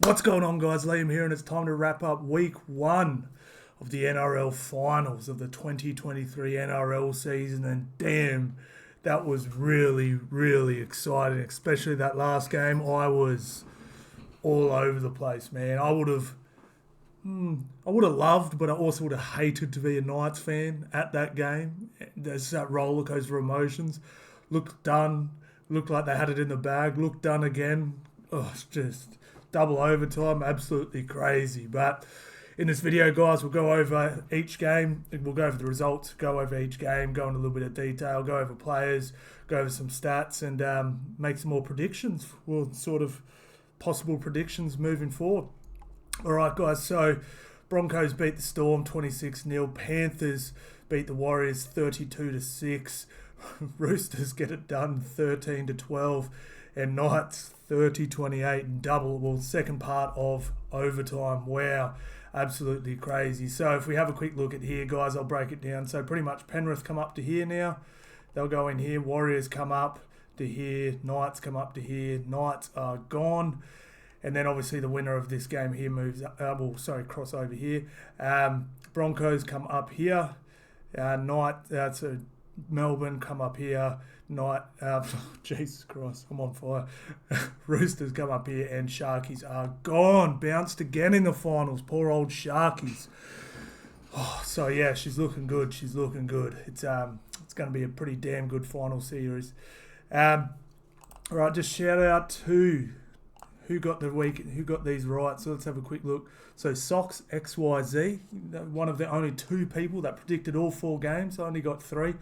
What's going on, guys? Liam here, and it's time to wrap up week 1 of the NRL finals of the 2023 NRL season. And damn, that was really, really exciting, especially that last game. I was all over the place, man. I would have loved, but I also would have hated to be a Knights fan at that game. There's that roller coaster of emotions. Looked done, looked like they had it in the bag, looked done again. Oh, it's just double overtime, absolutely crazy. But in this video, guys, we'll go over each game. We'll go over the results, go over each game, go into a little bit of detail, go over players, go over some stats, and make some more predictions. Well, sort of possible predictions moving forward. All right, guys, so Broncos beat the Storm 26-0. Panthers beat the Warriors 32-6. Roosters get it done 13-12. And Knights 30-28 and double, well, second part of overtime. Wow, absolutely crazy. So if we have a quick look at here, guys, I'll break it down. So pretty much Penrith come up to here now. They'll go in here. Warriors come up to here. Knights come up to here. Knights are gone. And then obviously the winner of this game here moves, cross over here. Broncos come up here. So Melbourne come up here. Jesus Christ, I'm on fire. Roosters come up here, and Sharkies are gone. Bounced again in the finals. Poor old Sharkies. Oh, so yeah, she's looking good. She's looking good. It's going to be a pretty damn good final series. All right, just shout out to who got these right. So let's have a quick look. So Socks XYZ, one of the only 2 people that predicted all 4 games. I only got 3.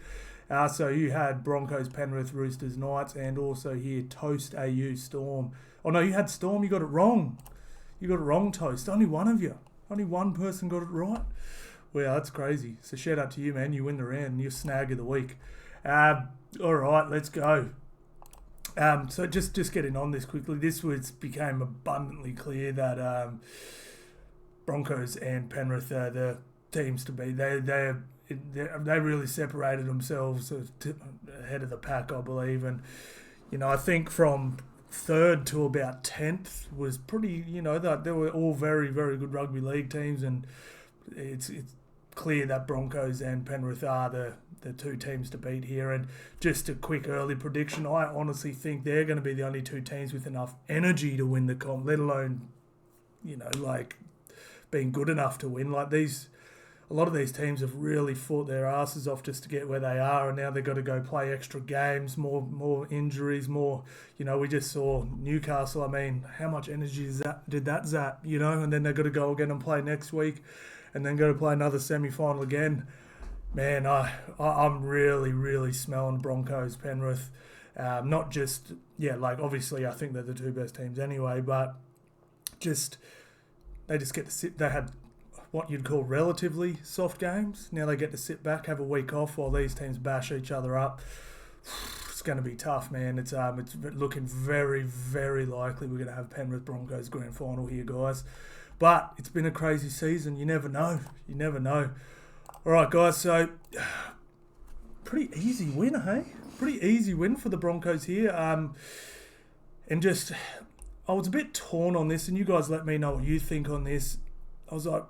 So you had Broncos, Penrith, Roosters, Knights, and also here Toast AU Storm. Oh no, you had Storm. You got it wrong. You got it wrong, Toast. Only one of you. Only one person got it right. Wow, that's crazy. So shout out to you, man. You win the round. You're snag of the week. All right, let's go. So just getting on this quickly. Became abundantly clear that Broncos and Penrith are the teams to beat. They really separated themselves ahead of the pack, I believe. And, I think from 3rd to about 10th was pretty, they were all very, very good rugby league teams. And it's clear that Broncos and Penrith are the 2 teams to beat here. And just a quick early prediction, I honestly think they're going to be the only 2 teams with enough energy to win the comp, let alone, being good enough to win. A lot of these teams have really fought their asses off just to get where they are, and now they've got to go play extra games, more injuries, more. We just saw Newcastle. I mean, how much energy did that zap? And then they've got to go again and play next week, and then go to play another semi-final again. Man, I'm really, really smelling Broncos, Penrith. Not just obviously I think they're the 2 best teams anyway, but they just get to sit. They had what you'd call relatively soft games. Now they get to sit back, have a week off while these teams bash each other up. It's going to be tough, man. It's looking very, very likely we're going to have Penrith Broncos grand final here, guys. But it's been a crazy season. You never know. You never know. All right, guys. So pretty easy win, hey? Pretty easy win for the Broncos here. And just I was a bit torn on this, and you guys let me know what you think on this. I was like,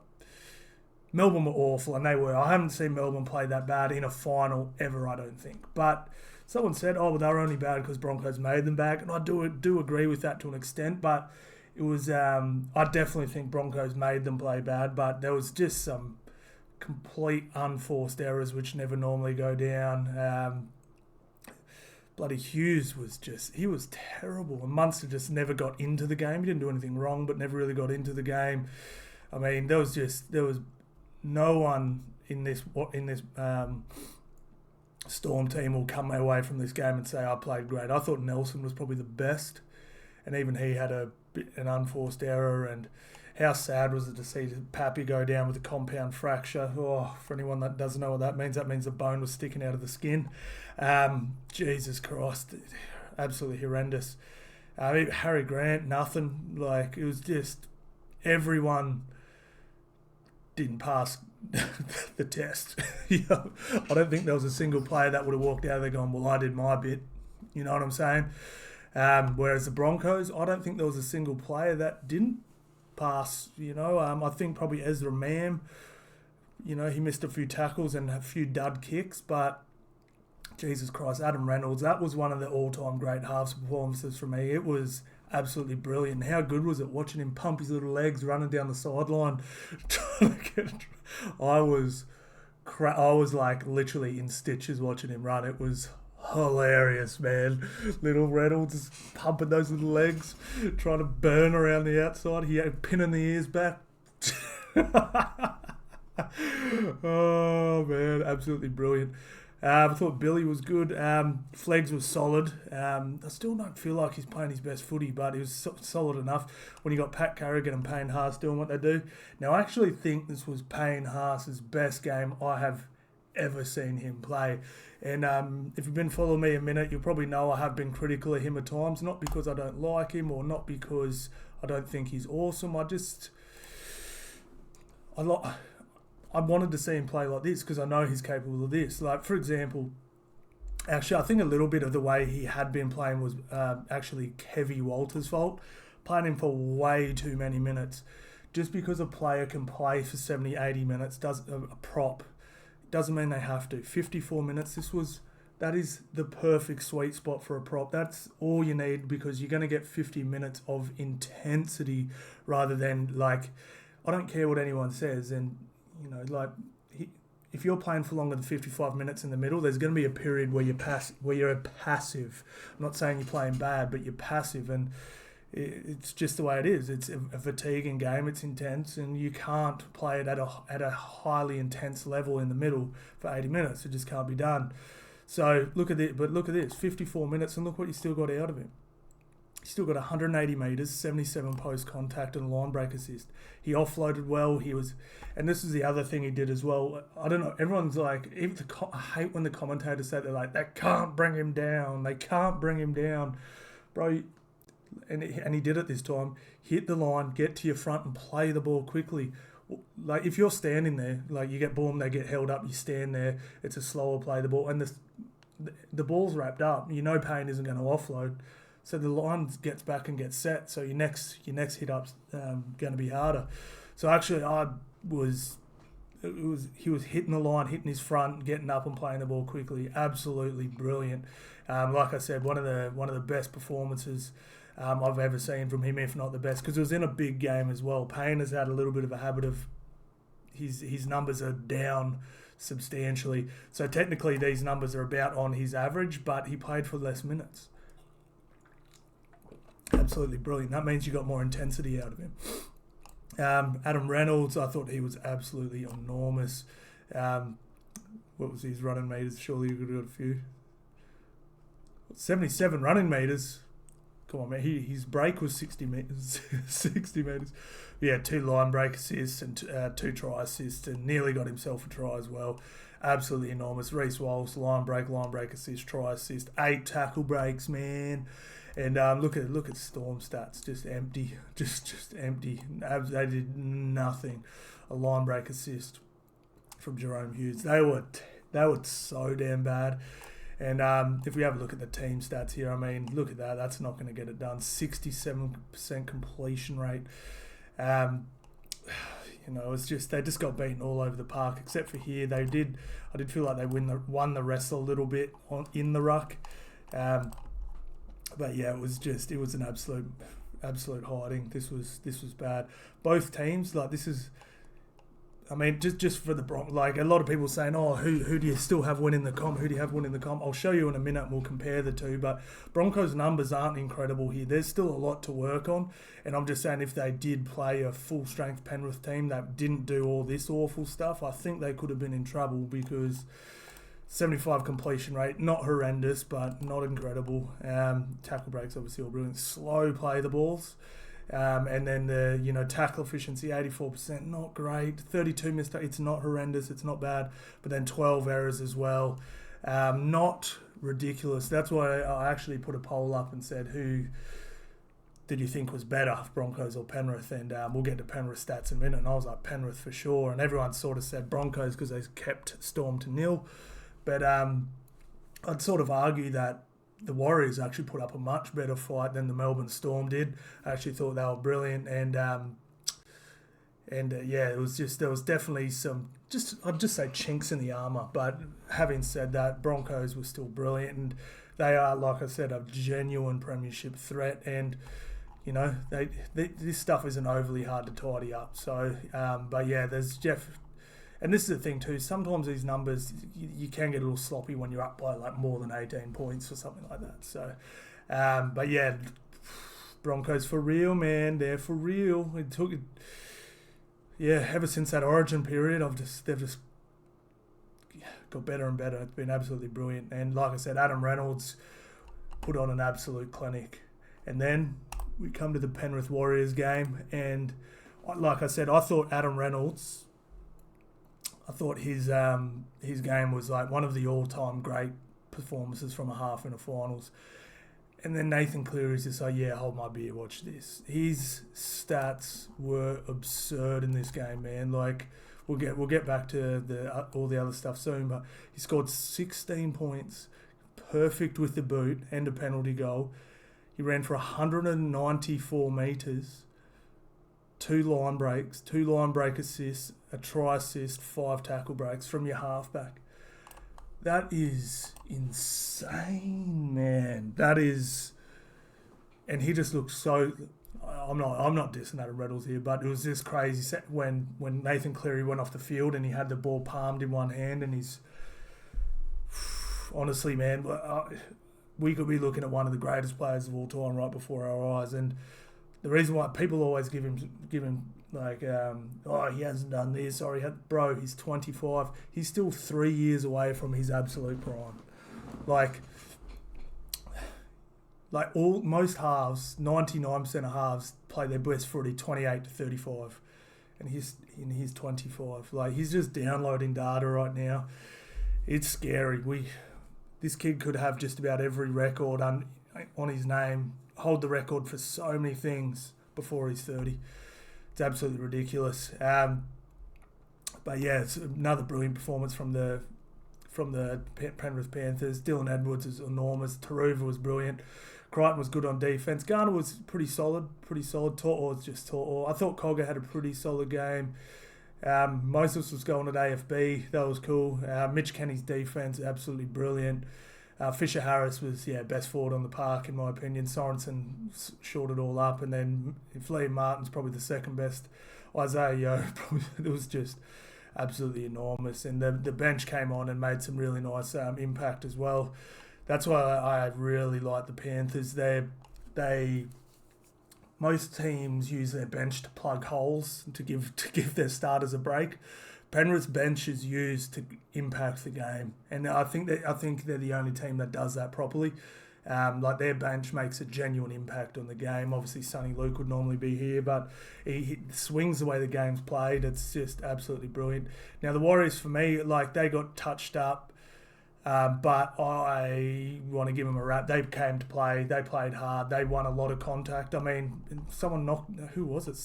Melbourne were awful, and they were. I haven't seen Melbourne play that bad in a final ever, I don't think. But someone said, they were only bad because Broncos made them back, and I do agree with that to an extent. But it was, I definitely think Broncos made them play bad, but there was just some complete unforced errors which never normally go down. Bloody Hughes he was terrible, and Munster just never got into the game. He didn't do anything wrong, but never really got into the game. I mean, there was no one in this Storm team will come away from this game and say I played great. I thought Nelson was probably the best, and even he had an unforced error. And how sad was it to see Pappy go down with a compound fracture? Oh, for anyone that doesn't know what that means the bone was sticking out of the skin. Jesus Christ, absolutely horrendous. Harry Grant, nothing. It was just everyone didn't pass the test. I don't think there was a single player that would have walked out of there going, well, I did my bit. You know what I'm saying? Whereas the Broncos, I don't think there was a single player that didn't pass. I think probably Ezra Mam. He missed a few tackles and a few dud kicks, but Jesus Christ, Adam Reynolds, that was one of the all-time great halves performances for me. It was absolutely brilliant. How good was it watching him pump his little legs running down the sideline? I was like literally in stitches watching him run. It was hilarious, man. Little Reynolds pumping those little legs, trying to burn around the outside. He had pinning the ears back. Oh man, absolutely brilliant. I thought Billy was good. Fleggs was solid. I still don't feel like he's playing his best footy, but he was solid enough when you got Pat Carrigan and Payne Haas doing what they do. Now, I actually think this was Payne Haas's best game I have ever seen him play. And if you've been following me a minute, you'll probably know I have been critical of him at times, not because I don't like him or not because I don't think he's awesome. I wanted to see him play like this because I know he's capable of this. Like, for example, actually, I think a little bit of the way he had been playing was actually Kevy Walters' fault. Playing him for way too many minutes. Just because a player can play for 70, 80 minutes, a prop, doesn't mean they have to. 54 minutes, that is the perfect sweet spot for a prop. That's all you need because you're going to get 50 minutes of intensity rather than, like, I don't care what anyone says, and if you're playing for longer than 55 minutes in the middle, there's going to be a period where you're passive. I'm not saying you're playing bad, but you're passive, and it's just the way it is. It's a fatiguing game. It's intense, and you can't play it at a highly intense level in the middle for 80 minutes. It just can't be done. So look at this, 54 minutes, and look what you still got out of him. He still got 180 metres, 77 post contact and a line break assist. He offloaded well. And this is the other thing he did as well. I don't know. Everyone's like, I hate when the commentators say they're like, they can't bring him down. They can't bring him down, bro. And he did it this time. Hit the line, get to your front, and play the ball quickly. Like if you're standing there, like you get boom, they get held up. You stand there. It's a slower play the ball, and the ball's wrapped up. Payne isn't going to offload. So the line gets back and gets set. So your next hit up's going to be harder. So actually, he was hitting the line, hitting his front, getting up and playing the ball quickly. Absolutely brilliant. Like I said, one of the best performances I've ever seen from him, if not the best, because it was in a big game as well. Payne has had a little bit of a habit of his numbers are down substantially. So technically, these numbers are about on his average, but he played for less minutes. Absolutely brilliant. That means you got more intensity out of him. Adam Reynolds, I thought he was absolutely enormous. What was his running meters? Surely you could have got a few. 77 running meters. Come on, man. His break was 60 meters. 60 meters. Yeah, 2 line break assists and 2 try assists, and nearly got himself a try as well. Absolutely enormous. Reece Walsh, line break assist, try assist, 8 tackle breaks, man. And look at Storm stats, just empty, just empty. They did nothing. A line break assist from Jerome Hughes. They were so damn bad. And if we have a look at the team stats here, I mean, look at that. That's not going to get it done. 67% completion rate. It's just they just got beaten all over the park, except for here. I did feel like they won the wrestle a little bit in the ruck. But yeah, it was an absolute hiding. This was bad. Both teams, like this is, I mean, just for the Broncos, like a lot of people saying, oh, who do you still have winning the comp? Who do you have winning the comp? I'll show you in a minute and we'll compare the two. But Broncos numbers aren't incredible here. There's still a lot to work on. And I'm just saying if they did play a full strength Penrith team that didn't do all this awful stuff, I think they could have been in trouble because 75 completion rate, not horrendous, but not incredible. Tackle breaks, obviously, all brilliant. Slow play the balls. And then the tackle efficiency, 84%, not great. 32 mistakes, it's not horrendous, it's not bad. But then 12 errors as well. Not ridiculous. That's why I actually put a poll up and said, who did you think was better, Broncos or Penrith? And we'll get to Penrith stats in a minute. And I was like, Penrith for sure. And everyone sort of said Broncos because they kept Storm to 0. But I'd sort of argue that the Warriors actually put up a much better fight than the Melbourne Storm did. I actually thought they were brilliant. And And yeah, there was definitely some, I'd just say chinks in the armour. But having said that, Broncos were still brilliant, and they are, like I said, a genuine premiership threat. And this stuff isn't overly hard to tidy up. So, but yeah, there's Jeff. And this is the thing too. Sometimes these numbers you can get a little sloppy when you're up by like more than 18 points or something like that. So, but yeah, Broncos for real, man. They're for real. It took, yeah, ever since that Origin period, they've just got better and better. It's been absolutely brilliant. And like I said, Adam Reynolds put on an absolute clinic. And then we come to the Penrith Warriors game, and like I said, I thought Adam Reynolds. I thought his game was like one of the all-time great performances from a half in a finals. And then Nathan Cleary's just like, yeah, hold my beer, watch this. His stats were absurd in this game, man. Like, we'll get back to all the other stuff soon, but he scored 16 points, perfect with the boot and a penalty goal. He ran for 194 metres. 2 line breaks, 2 line break assists, a try assist, 5 tackle breaks from your halfback. That is insane, man. That is, and he just looks so. I'm not dissing Adam Reynolds here, but it was just crazy when Nathan Cleary went off the field and he had the ball palmed in one hand, and he's honestly, man, we could be looking at one of the greatest players of all time right before our eyes. And the reason why people always give him like, he hasn't done this, or bro, he's 25. He's still 3 years away from his absolute prime. Like most halves, 99% of halves play their best footy 28 to 35, and he's 25. Like, he's just downloading data right now. It's scary. This kid could have just about every record on his name. Hold the record for so many things before he's 30. It's absolutely ridiculous. But yeah, it's another brilliant performance from the Penrith Panthers. Dylan Edwards is enormous. Taruva was brilliant. Crichton was good on defence. Garner was pretty solid. Tortor was just Tortor. I thought Cogger had a pretty solid game. Moses was going at AFB. That was cool. Mitch Kenny's defence, absolutely brilliant. Fisher Harris was, best forward on the park, in my opinion. Sorensen shorted it all up. And then Liam Martin's probably the second best. Isaiah Yeo, it was just absolutely enormous. And the bench came on and made some really nice impact as well. That's why I really like the Panthers. Most teams use their bench to plug holes, to give their starters a break. Penrith's bench is used to impact the game, and I think they're the only team that does that properly. Like, their bench makes a genuine impact on the game. Obviously, Sonny Luke would normally be here, but he swings the way the game's played. It's just absolutely brilliant. Now, the Warriors, for me, like, they got touched up, but I want to give them a rap. They came to play. They played hard. They won a lot of contact. I mean, someone knocked. Who was it?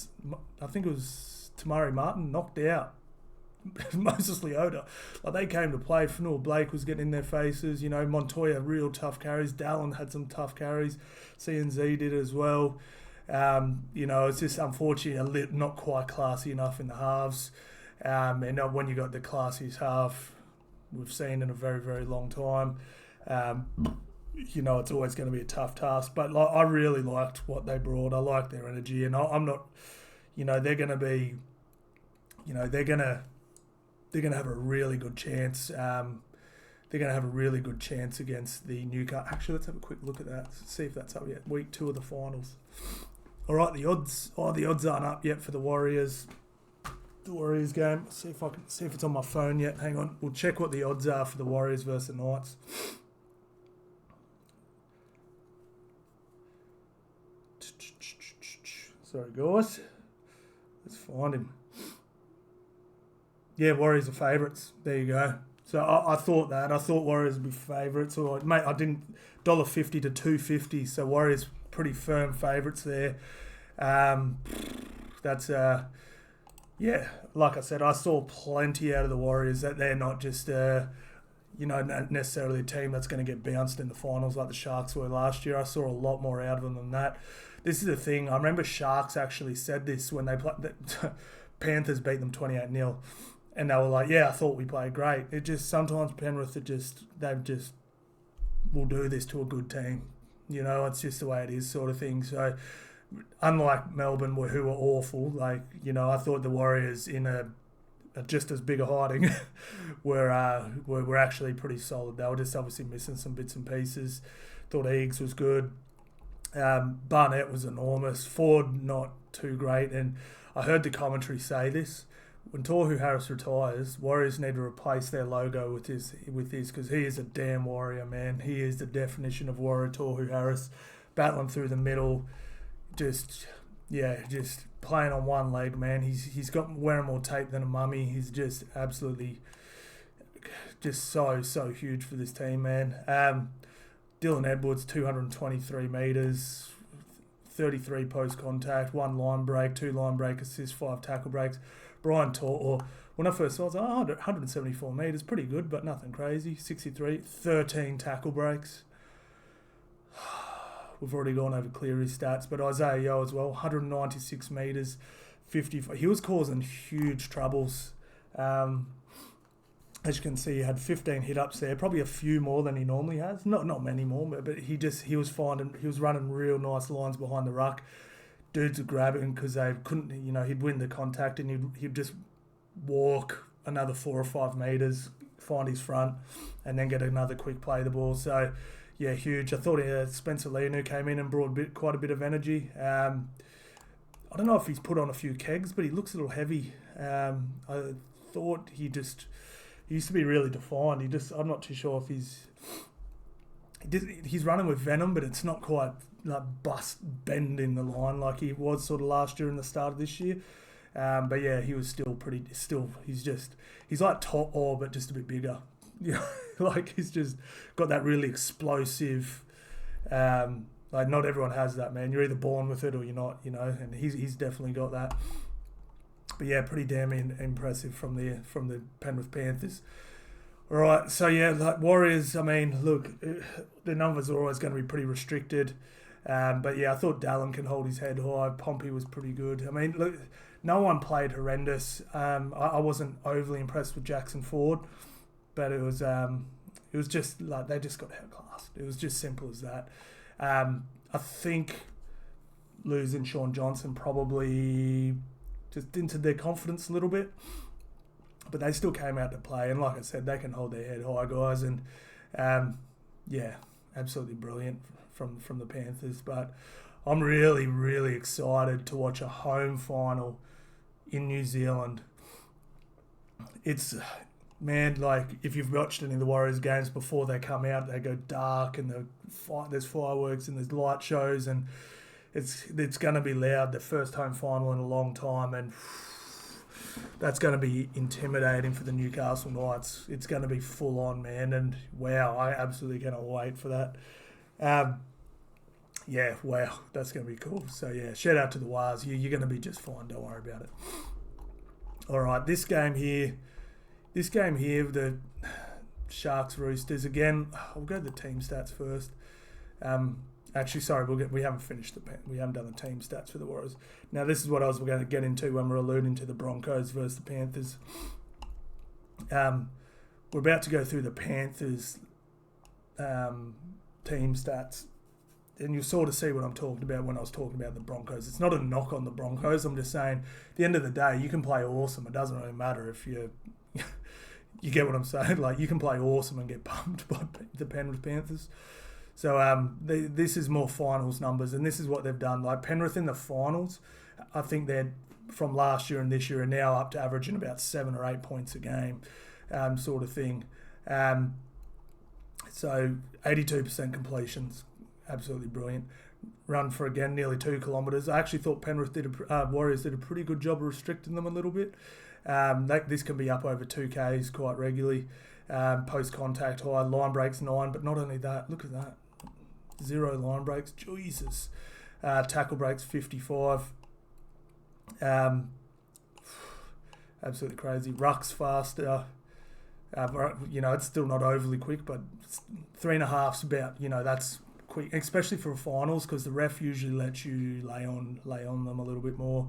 I think it was Tamari Martin knocked out Moses Leota. Like, they came to play. Fanua Blake was getting in their faces. Montoya, real tough carries. Dallin had some tough carries. CNZ did as well. It's just unfortunately not quite classy enough in the halves. And when you got the classiest half we've seen in a very, very long time, it's always going to be a tough task. But I really liked what they brought. I liked their energy, and I'm not. They're going to be. They're going to have a really good chance. They're going to have a really good chance against the Newcastle. Actually, let's have a quick look at that. See if that's up yet. Week 2 of the finals. All right, the odds. The odds aren't up yet for the Warriors. The Warriors game. Let's see if it's on my phone yet. Hang on. We'll check what the odds are for the Warriors versus the Knights. Sorry, guys. Let's find him. Yeah, Warriors are favourites. There you go. So I thought that. I thought Warriors would be favourites. Or, mate, I didn't. $1.50 to $2.50. So Warriors pretty firm favourites there. That's like I said, I saw plenty out of the Warriors, that they're not just not necessarily a team that's going to get bounced in the finals like the Sharks were last year. I saw a lot more out of them than that. This is the thing. I remember Sharks actually said this when they played. Panthers beat them 28-0. And they were like, yeah, I thought we played great. It just, sometimes Penrith will do this to a good team. You know, it's just the way it is, sort of thing. So, unlike Melbourne, who were awful, like, you know, I thought the Warriors in a just as big a hiding were actually pretty solid. They were just obviously missing some bits and pieces. Thought Eags was good. Barnett was enormous. Ford not too great. And I heard the commentary say this: when Tohu Harris retires, Warriors need to replace their logo with his because he is a damn warrior, man. He is the definition of warrior, Tohu Harris, battling through the middle, just playing on one leg, man. He's got wearing more tape than a mummy. He's just absolutely just so huge for this team, man. Dylan Edwards, 223 metres, 33 post contact, 1 line break, 2 line break assists, 5 tackle breaks. Brian Tor, when I first saw it, I was like, 174 metres, pretty good, but nothing crazy. 63, 13 tackle breaks. We've already gone over Cleary's stats, but Isaiah Yeo as well, 196 metres, 55. He was causing huge troubles. As you can see, he had 15 hit-ups there, probably a few more than he normally has. Not many more, but he was running real nice lines behind the ruck. Dudes would grab him because they couldn't, you know, he'd win the contact and he'd just walk another 4 or 5 metres, find his front, and then get another quick play the ball. So, yeah, huge. I thought Spencer Leonu came in and brought quite a bit of energy. I don't know if he's put on a few kegs, but he looks a little heavy. I thought he used to be really defined. I'm not too sure if he's running with venom, but it's not quite like bend in the line like he was sort of last year and the start of this year. But yeah, he was he's like Top Or, but just a bit bigger. You know, like he's just got that really explosive. Like not everyone has that, man. You're either born with it or you're not, you know. And he's definitely got that. But yeah, pretty damn impressive from the Penrith Panthers. All right, so yeah, like Warriors. I mean, look, the numbers are always going to be pretty restricted. But yeah, I thought Dallin can hold his head high. Pompey was pretty good. I mean, look, no one played horrendous. I wasn't overly impressed with Jackson Ford, but it was just like they just got outclassed. It was just simple as that. I think losing Sean Johnson probably just dented their confidence a little bit, but they still came out to play. And like I said, they can hold their head high, guys. And yeah, absolutely brilliant from the Panthers. But I'm really, really excited to watch a home final in New Zealand. It's, man, like if you've watched any of the Warriors games before they come out, they go dark and there's fireworks and there's light shows and it's going to be loud. The first home final in a long time, and that's going to be intimidating for the Newcastle Knights. It's going to be full on, man, and wow, I absolutely cannot wait for that. Yeah, wow, that's going to be cool. So yeah, shout out to the Wars. You're going to be just fine. Don't worry about it. All right, this game here, the Sharks Roosters again. I'll go to the team stats first. Actually, sorry, we haven't finished we haven't done the team stats for the Warriors. Now, this is what I was going to get into when we're alluding to the Broncos versus the Panthers. We're about to go through the Panthers team stats, and you'll sort of see what I'm talking about when I was talking about the Broncos. It's not a knock on the Broncos. I'm just saying, at the end of the day, you can play awesome. It doesn't really matter if you get what I'm saying. Like, you can play awesome and get pumped by the Penrith Panthers. So this is more finals numbers, and this is what they've done. Like Penrith in the finals, I think they're from last year and this year are now up to averaging about 7 or 8 points a game, sort of thing. So 82% completions, absolutely brilliant. Run for again nearly 2 kilometres. I actually thought Warriors did a pretty good job of restricting them a little bit. This can be up over 2Ks quite regularly. Post contact high, line breaks 9, but not only that, look at that. 0 line breaks, Jesus. Tackle breaks 55. Absolutely crazy. Rucks faster. It's still not overly quick, but 3.5's about, that's quick, especially for finals, because the ref usually lets you lay on them a little bit more.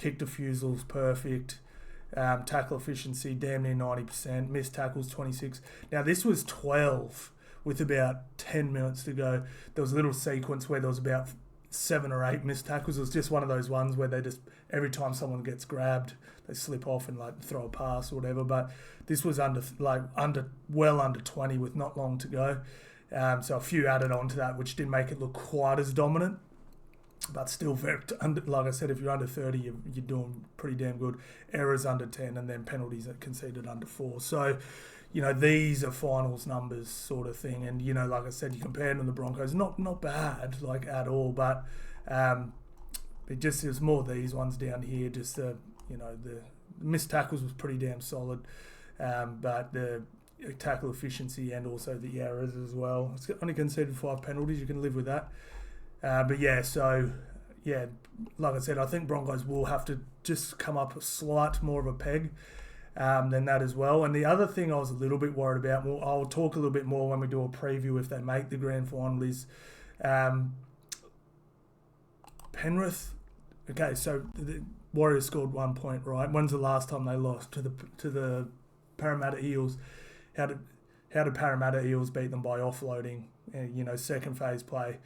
kick defusals perfect, tackle efficiency damn near 90%, missed tackles 26. Now this was 12 with about 10 minutes to go. There was a little sequence where there was about 7 or 8 missed tackles. It was just one of those ones where they just, every time someone gets grabbed, they slip off and like throw a pass or whatever. But this was well under 20 with not long to go. So a few added on to that, which didn't make it look quite as dominant. But still, like I said, if you're under 30, you're doing pretty damn good. Errors under 10, and then penalties that conceded under 4. So, these are finals numbers sort of thing. And, like I said, you compare them to the Broncos, not bad, like, at all. But it was more these ones down here. Just, the missed tackles was pretty damn solid. But the tackle efficiency and also the errors as well. It's only conceded 5 penalties. You can live with that. But like I said, I think Broncos will have to just come up a slight more of a peg than that as well. And the other thing I was a little bit worried about, I'll talk a little bit more when we do a preview if they make the grand final, is Penrith. Okay, so the Warriors scored 1 point, right? When's the last time they lost to the Parramatta Eels? How did Parramatta Eels beat them? By offloading, second phase play.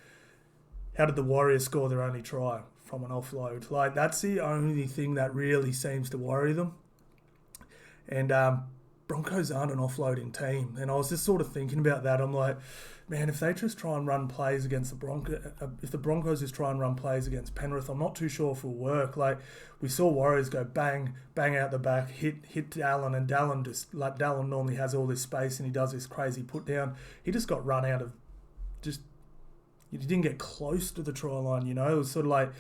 How did the Warriors score their only try? From an offload. Like, that's the only thing that really seems to worry them. And Broncos aren't an offloading team. And I was just sort of thinking about that. I'm like, man, if they just try and run plays against the Broncos, if the Broncos just try and run plays against Penrith, I'm not too sure if it'll work. Like, we saw Warriors go bang out the back, hit Dallin, and Dallin just, like, Dallin normally has all this space and he does this crazy put down. He just got run out of just. He didn't get close to the try line, It was sort of like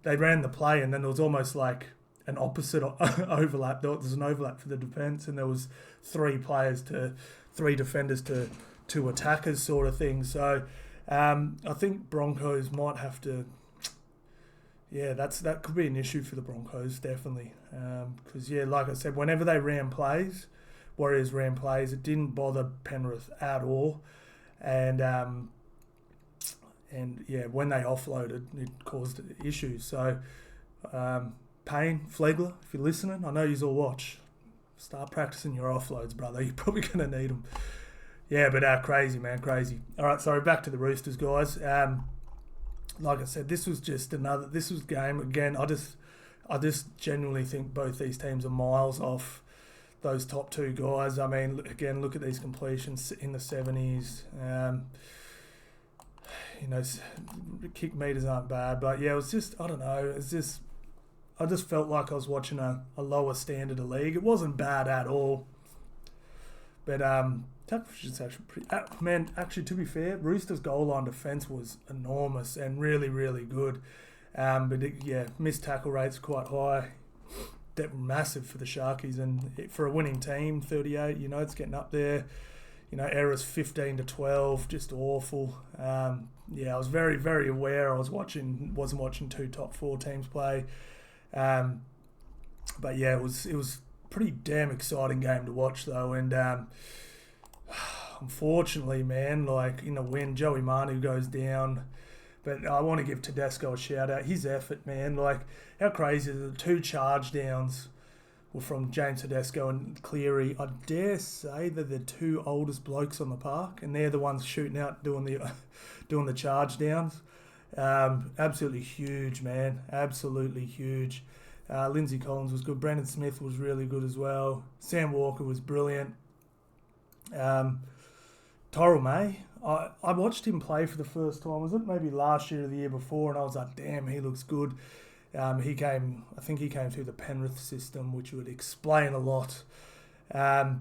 they ran the play and then there was almost like an opposite overlap. There was an overlap for the defence and there was 3 defenders to 2 attackers sort of thing. So I think Broncos might have to... Yeah, that could be an issue for the Broncos, definitely. Because, like I said, whenever they ran plays, Warriors ran plays, it didn't bother Penrith at all. And when they offloaded, it caused issues. So, Payne, Flegler, if you're listening, I know you all watch. Start practicing your offloads, brother. You're probably going to need them. Yeah, but crazy, man, crazy. All right, sorry, back to the Roosters, guys. Like I said, this was game. Again, I just genuinely think both these teams are miles off those top 2 guys. I mean, again, look at these completions in the 70s. Kick meters aren't bad, but it was just, I don't know, I just felt like I was watching a lower standard of league. It wasn't bad at all, but it's actually pretty, actually, to be fair, Roosters' goal line defence was enormous and really, really good, missed tackle rates quite high. That were massive for the Sharkies, and for a winning team, 38, it's getting up there. Errors 15 to 12, just awful. I was very, very aware. Wasn't watching 2 top 4 teams play. It was pretty damn exciting game to watch though. And unfortunately, man, like in the win, Joey Manu goes down. But I want to give Tedesco a shout out. His effort, man, like how crazy are the 2 charge downs were from James Tedesco and Cleary. I dare say they're the 2 oldest blokes on the park, and they're the ones shooting out doing the charge downs. Absolutely huge, man. Absolutely huge. Lindsay Collins was good. Brandon Smith was really good as well. Sam Walker was brilliant. Tyrell May, I watched him play for the first time. Was it maybe last year or the year before? And I was like, damn, he looks good. I think he came through the Penrith system, which would explain a lot. I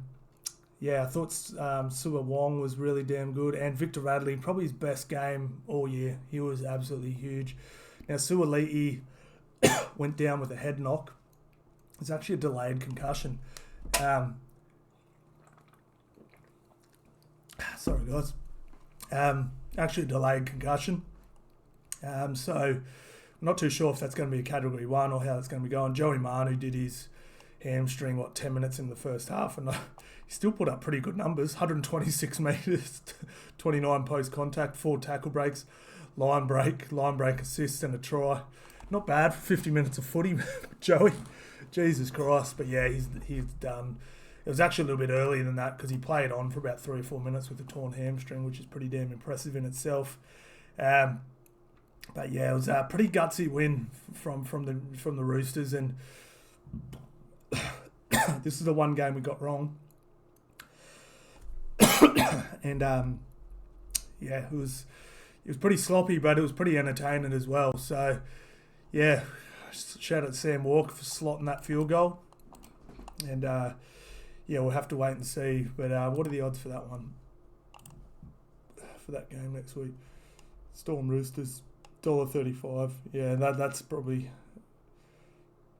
thought Sua Wong was really damn good. And Victor Radley, probably his best game all year. He was absolutely huge. Now, Suaalii went down with a head knock. It's actually a delayed concussion. Sorry, guys. Actually a delayed concussion. So... not too sure if that's going to be a Category 1 or how that's going to be going. Joey Manu did his hamstring, 10 minutes in the first half, and he still put up pretty good numbers. 126 metres, 29 post-contact, 4 tackle breaks, line break assists and a try. not bad for 50 minutes of footy, Joey. Jesus Christ. But yeah, he's done. It was actually a little bit earlier than that because he played on for about 3 or 4 minutes with a torn hamstring, which is pretty damn impressive in itself. But yeah, it was a pretty gutsy win from the Roosters, and this is the one game we got wrong. And yeah, it was pretty sloppy, but it was pretty entertaining as well. So yeah, shout out to Sam Walker for slotting that field goal. And yeah, we'll have to wait and see. But what are the odds for that one? For that game next week? Storm Roosters, $1.35. Yeah, that's probably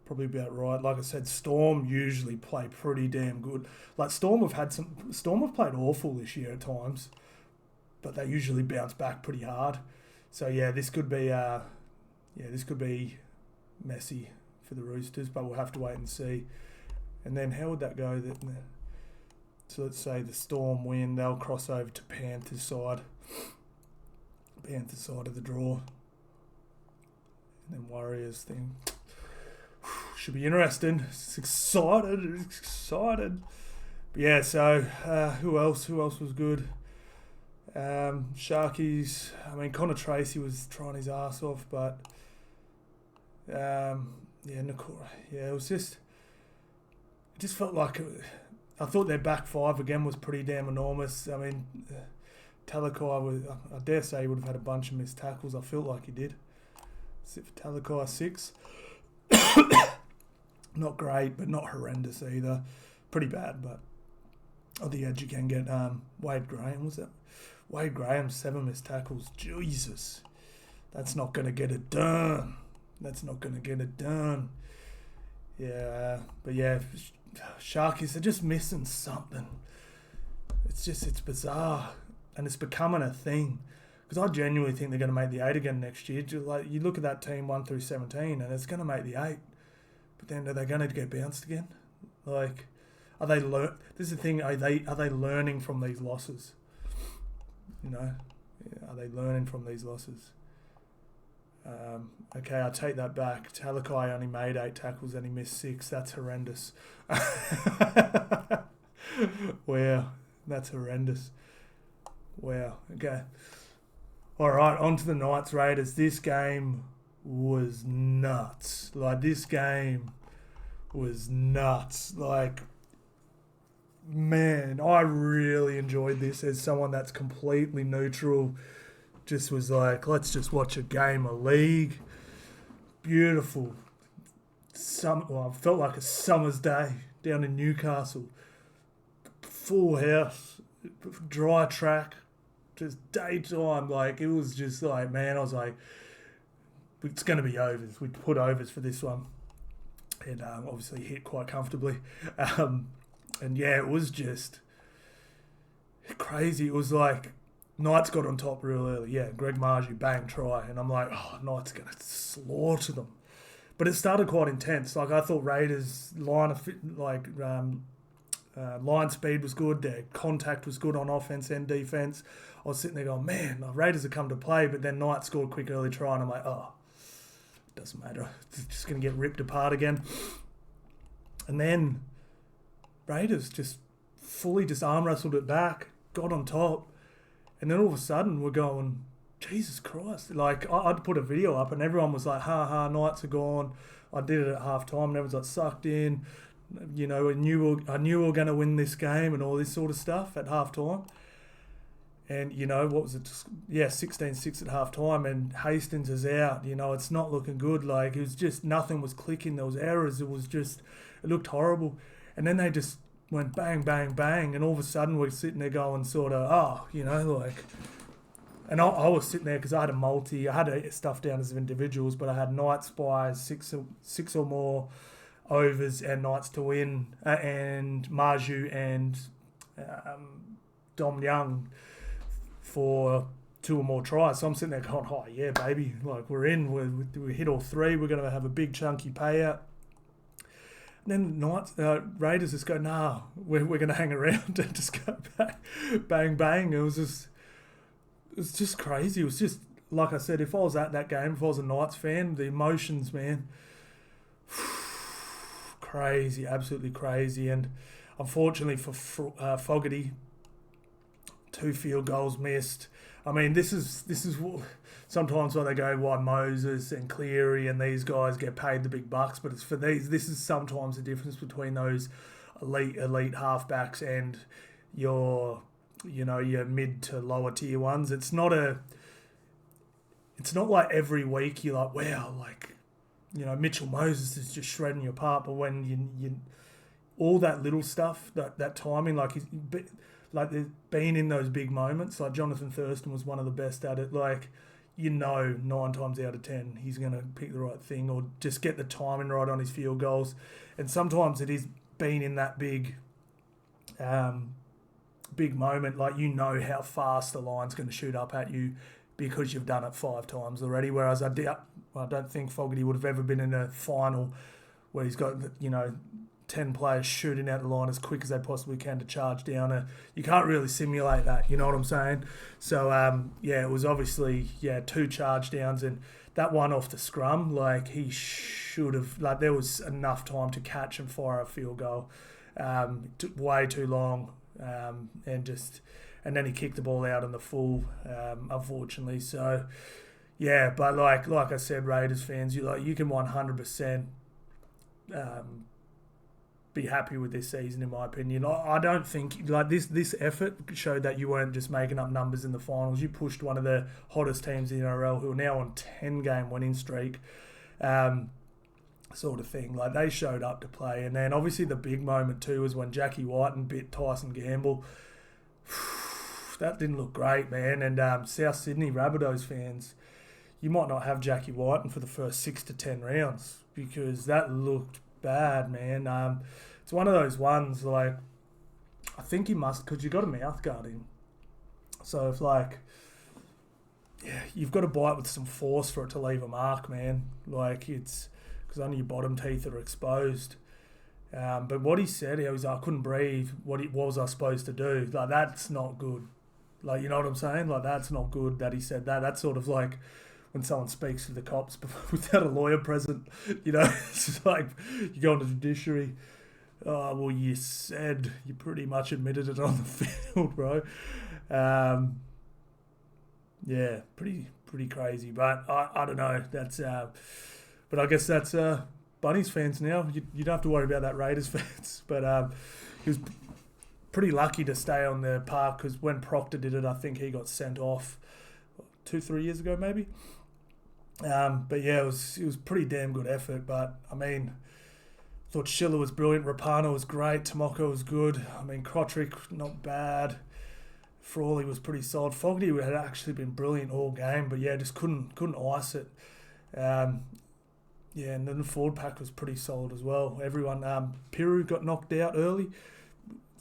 about right. Like I said, Storm usually play pretty damn good. Like Storm have played awful this year at times, but they usually bounce back pretty hard. So yeah, this could be messy for the Roosters, but we'll have to wait and see. And then how would that go? So let's say the Storm win, they'll cross over to Panthers side of the draw. And then Warriors thing. Should be interesting. It's excited. But yeah, so who else was good? Sharkies. I mean, Connor Tracy was trying his ass off, but yeah, Nakora. Yeah, it just felt like I thought their back five again was pretty damn enormous. I mean, Talakai I dare say he would have had a bunch of missed tackles. I felt like he did. Except for Talakai 6. Not great, but not horrendous either. Pretty bad, but on the edge you can get Wade Graham. Was that Wade Graham? 7 missed tackles. Jesus, that's not going to get it done. Yeah, but yeah, Sharkies are just missing something. It's bizarre, and it's becoming a thing. Because I genuinely think they're going to make the 8 again next year. Like you look at that team 1 through 17, and it's going to make the 8. But then are they going to get bounced again? Like, are they this is the thing. Are they learning from these losses? You know, are they learning from these losses? Okay, I take that back. Talakai only made 8 tackles and he missed 6. That's horrendous. Wow, that's horrendous. Wow. Okay. All right, on to the Knights Raiders. This game was nuts. Like, man, I really enjoyed this as someone that's completely neutral. Just was like, let's just watch a game of league. Beautiful. I felt like a summer's day down in Newcastle. Full house, dry track, just daytime. Like, it was just like, man, I was like, it's going to be overs. We put overs for this one. And obviously hit quite comfortably. And yeah, it was just crazy. It was like, Knights got on top real early. Yeah, Greg Margie, bang, try. And I'm like, oh, Knights going to slaughter them. But it started quite intense. Like, I thought Raiders' line speed was good. Their contact was good on offense and defense. I was sitting there going, man, the Raiders have come to play. But then Knights scored a quick early try. And I'm like, oh, doesn't matter. It's just going to get ripped apart again. And then Raiders just fully just arm wrestled it back, got on top. And then all of a sudden we're going, Jesus Christ. Like, I'd put a video up and everyone was like, ha, Knights are gone. I did it at half time and everyone's like sucked in. You know, I knew we were going to win this game and all this sort of stuff at half time. And, you know, what was it? Yeah, 16-6 at half time and Hastings is out. You know, it's not looking good. Like, it was just, nothing was clicking. There was errors. It looked horrible. And then they just went bang, bang, bang. And all of a sudden we're sitting there going sort of, you know, like... And I was sitting there because I had a multi. I had stuff down as individuals, but I had Knights by six or more overs and Knights to win, and Marju and Dom Young for 2 or more tries. So I'm sitting there going, oh, yeah, baby. Like, we're in. We hit all 3. We're going to have a big chunky payout. And then Raiders just go, nah, we're going to hang around and just go bang, bang, bang. It was just crazy. It was just like I said, if I was at that game, if I was a Knights fan, the emotions, man, crazy, absolutely crazy. And unfortunately for Fogarty, 2 field goals missed. I mean, this is sometimes why they go why Moses and Cleary and these guys get paid the big bucks, but it's for these. This is sometimes the difference between those elite halfbacks and your your mid to lower tier ones. It's not like every week you're like, wow, like Mitchell Moses is just shredding you apart, but when you all that little stuff, that timing, like there's been in those big moments, like Jonathan Thurston was one of the best at it. Like, 9 times out of 10 he's going to pick the right thing or just get the timing right on his field goals. And sometimes it is being in that big moment, like how fast the line's going to shoot up at you because you've done it 5 times already. Whereas I don't think Fogarty would have ever been in a final where he's got 10 players shooting out the line as quick as they possibly can to charge down. You can't really simulate that, you know what I'm saying? So, it was obviously, 2 charge downs, and that one off the scrum, like, he should have, like, there was enough time to catch and fire a field goal. Took way too long, and then he kicked the ball out in the full, unfortunately. So, but like I said, Raiders fans, you can 100%, be happy with this season, in my opinion. I don't think this effort showed that you weren't just making up numbers in the finals. You pushed one of the hottest teams in the NRL, who are now on 10-game winning streak, sort of thing. Like, they showed up to play. And then obviously the big moment too was when Jackie Whiten bit Tyson Gamble. That didn't look great, man. And South Sydney Rabbitohs fans, you might not have Jackie Whiten for the first 6 to 10 rounds because that looked bad, man. It's one of those ones, like, I think he must, because you got a mouth guard in. So if, you've got to bite with some force for it to leave a mark, man. Like, it's because only your bottom teeth are exposed. But what he said, he was like, I couldn't breathe. What was I supposed to do? Like, that's not good. Like, you know what I'm saying? Like, that's not good that he said that. That's sort of like when someone speaks to the cops without a lawyer present, it's just like you go on the judiciary. Oh, well, you pretty much admitted it on the field, bro. Pretty crazy. But I don't know. That's but I guess that's Bunnies fans now. You don't have to worry about that Raiders fans. But he was pretty lucky to stay on the park because when Proctor did it, I think he got sent off 2-3 years ago, maybe. But it was pretty damn good effort. But I mean, I thought Schiller was brilliant. Rapana was great. Tomoko was good. I mean, Kotrick not bad. Frawley was pretty solid. Fogarty had actually been brilliant all game, but just couldn't ice it. And then the forward pack was pretty solid as well. Everyone, Piru got knocked out early.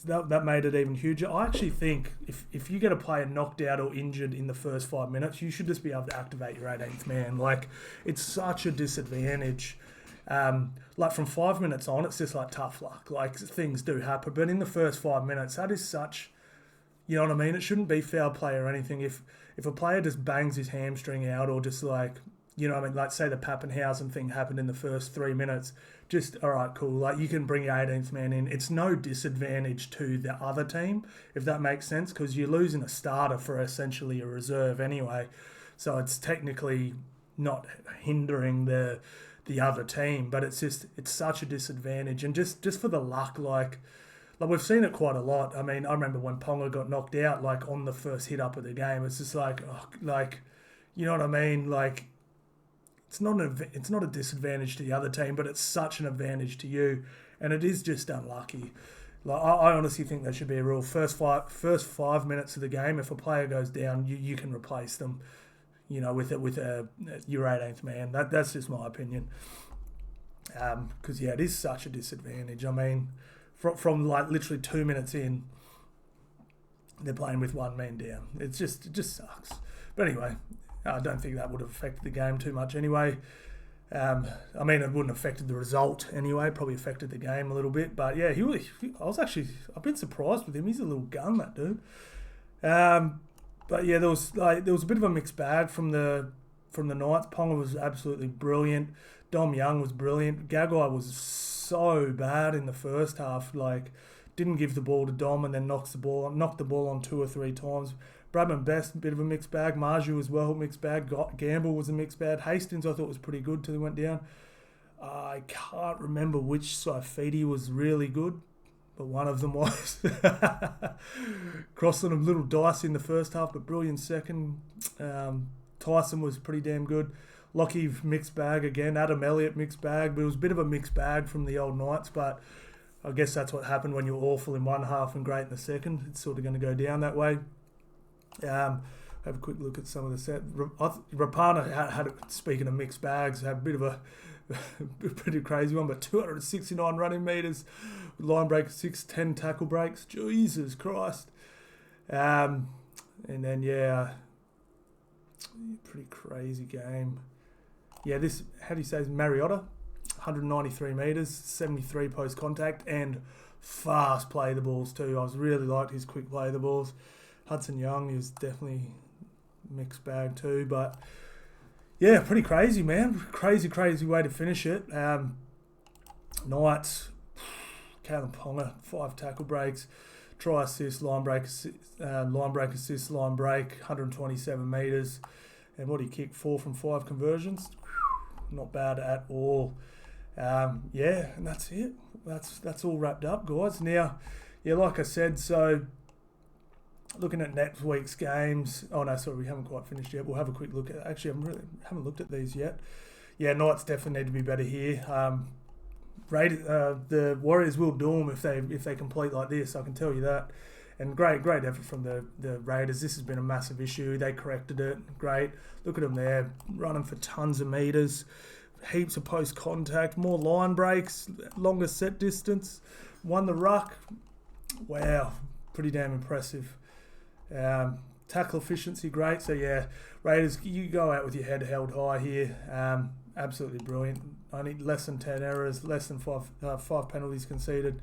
That made it even huger. I actually think if you get a player knocked out or injured in the first 5 minutes, you should just be able to activate your 18th man. Like, it's such a disadvantage. Like, from 5 minutes on, it's just like tough luck. Like, things do happen. But in the first 5 minutes, that is such, you know what I mean? It shouldn't be foul play or anything. If a player just bangs his hamstring out or just like, you know what I mean? Like, say the Pappenhausen thing happened in the first 3 minutes. Just, all right, cool. Like, you can bring your 18th man in. It's no disadvantage to the other team, if that makes sense, because you're losing a starter for essentially a reserve anyway. So it's technically not hindering the other team, but it's such a disadvantage. And just for the luck, like we've seen it quite a lot. I mean, I remember when Ponga got knocked out, like, on the first hit up of the game. It's just like, you know what I mean? Like, it's not a disadvantage to the other team, but it's such an advantage to you, and it is just unlucky. Like, I honestly think there should be a rule. First 5 minutes of the game, if a player goes down, you can replace them, with your 18th man. That's just my opinion. Because it is such a disadvantage. I mean, from like literally 2 minutes in, they're playing with one man down. It just sucks. But anyway, I don't think that would have affected the game too much anyway. I mean, it wouldn't have affected the result anyway. Probably affected the game a little bit. But yeah, I've been surprised with him. He's a little gun, that dude. But yeah, there was a bit of a mixed bag from the Knights. Ponga was absolutely brilliant. Dom Young was brilliant. Gagai was so bad in the first half. Like, didn't give the ball to Dom and then knocked the ball on 2 or 3 times. Bradman Best, bit of a mixed bag. Marju as well, mixed bag. Gamble was a mixed bag. Hastings I thought was pretty good till he went down. I can't remember which Saifidi was really good, but one of them was. Crossing a little dicey in the first half, but brilliant second. Tyson was pretty damn good. Lockie mixed bag again. Adam Elliott mixed bag, but it was a bit of a mixed bag from the old Knights, but I guess that's what happened when you're awful in one half and great in the second. It's sort of going to go down that way. Have a quick look at some of the set. Rapana had speaking of mixed bags, had a bit of a pretty crazy one, but 269 running metres, line break 610 tackle breaks. Jesus Christ. And then pretty crazy game. Yeah, this, how do you say, is Mariota, 193 metres, 73 post contact, and fast play the balls too. I was really liked his quick play the balls. Hudson Young is definitely mixed bag too, but yeah, pretty crazy, man. Crazy way to finish it. Knights, Callum Ponga, 5 tackle breaks, try assist, line break assist, line break, 127 metres. And what he kicked, 4 from 5 conversions. Not bad at all. And that's it. That's all wrapped up, guys. Now, like I said, so looking at next week's games. Oh no, sorry, we haven't quite finished yet. We'll have a quick look at. Actually, haven't looked at these yet. Yeah, Knights definitely need to be better here. The Warriors will do them if they complete like this. I can tell you that. And great effort from the Raiders. This has been a massive issue. They corrected it. Great. Look at them there, running for tons of metres, heaps of post contact, more line breaks, longer set distance. Won the ruck. Wow, pretty damn impressive. Tackle efficiency, great. So yeah, Raiders, you go out with your head held high here. Absolutely brilliant. Only less than 10 errors, less than five penalties conceded.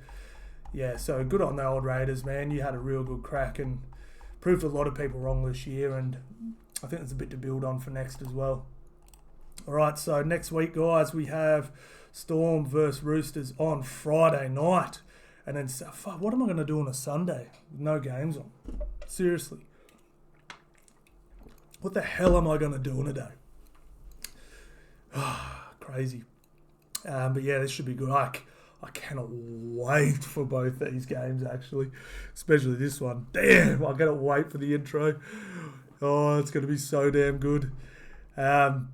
Yeah, so good on the old Raiders, man. You had a real good crack and proved a lot of people wrong this year, and I think there's a bit to build on for next as well. All right, so next week, guys, we have Storm versus Roosters on Friday night. And then, what am I going to do on a Sunday with no games on? Seriously. What the hell am I going to do in a day? Crazy. But yeah, this should be good. I cannot wait for both these games, actually. Especially this one. Damn, I cannot wait for the intro. Oh, it's going to be so damn good. So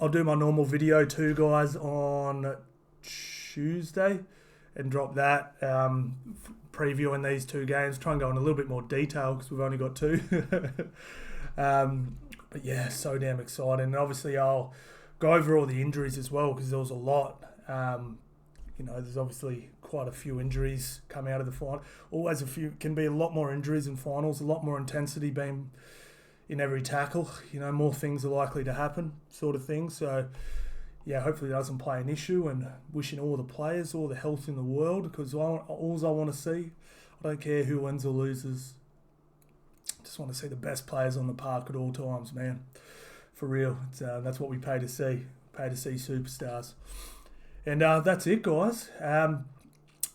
I'll do my normal video too, guys, on Tuesday. And drop that, previewing these 2 games. Try and go in a little bit more detail because we've only got 2. But yeah, so damn exciting. And obviously I'll go over all the injuries as well because there was a lot. There's obviously quite a few injuries come out of the final. Always can be a lot more injuries in finals, a lot more intensity being in every tackle. More things are likely to happen, sort of thing. So yeah, hopefully it doesn't play an issue, and wishing all the players all the health in the world because all I want to see, I don't care who wins or loses, just want to see the best players on the park at all times, man. For real. That's what we pay to see. Pay to see superstars. And that's it, guys.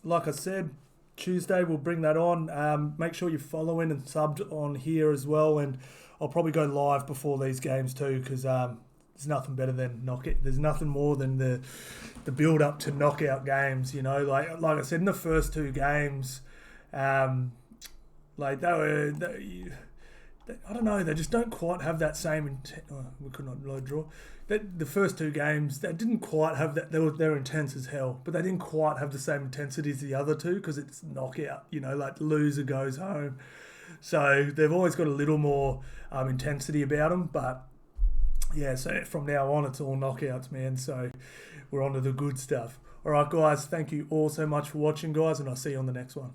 Like I said, Tuesday we'll bring that on. Make sure you're following and subbed on here as well, and I'll probably go live before these games too because there's nothing better than knockout. There's nothing more than the build up to knockout games. Like I said in the first 2 games, I don't know. They just don't quite have that same. We could not load draw. The first 2 games, they didn't quite have that. They're intense as hell, but they didn't quite have the same intensity as the other 2 because it's knockout. Like loser goes home. So they've always got a little more intensity about them, but. Yeah, so from now on, it's all knockouts, man. So we're on to the good stuff. All right, guys, thank you all so much for watching, guys, and I'll see you on the next one.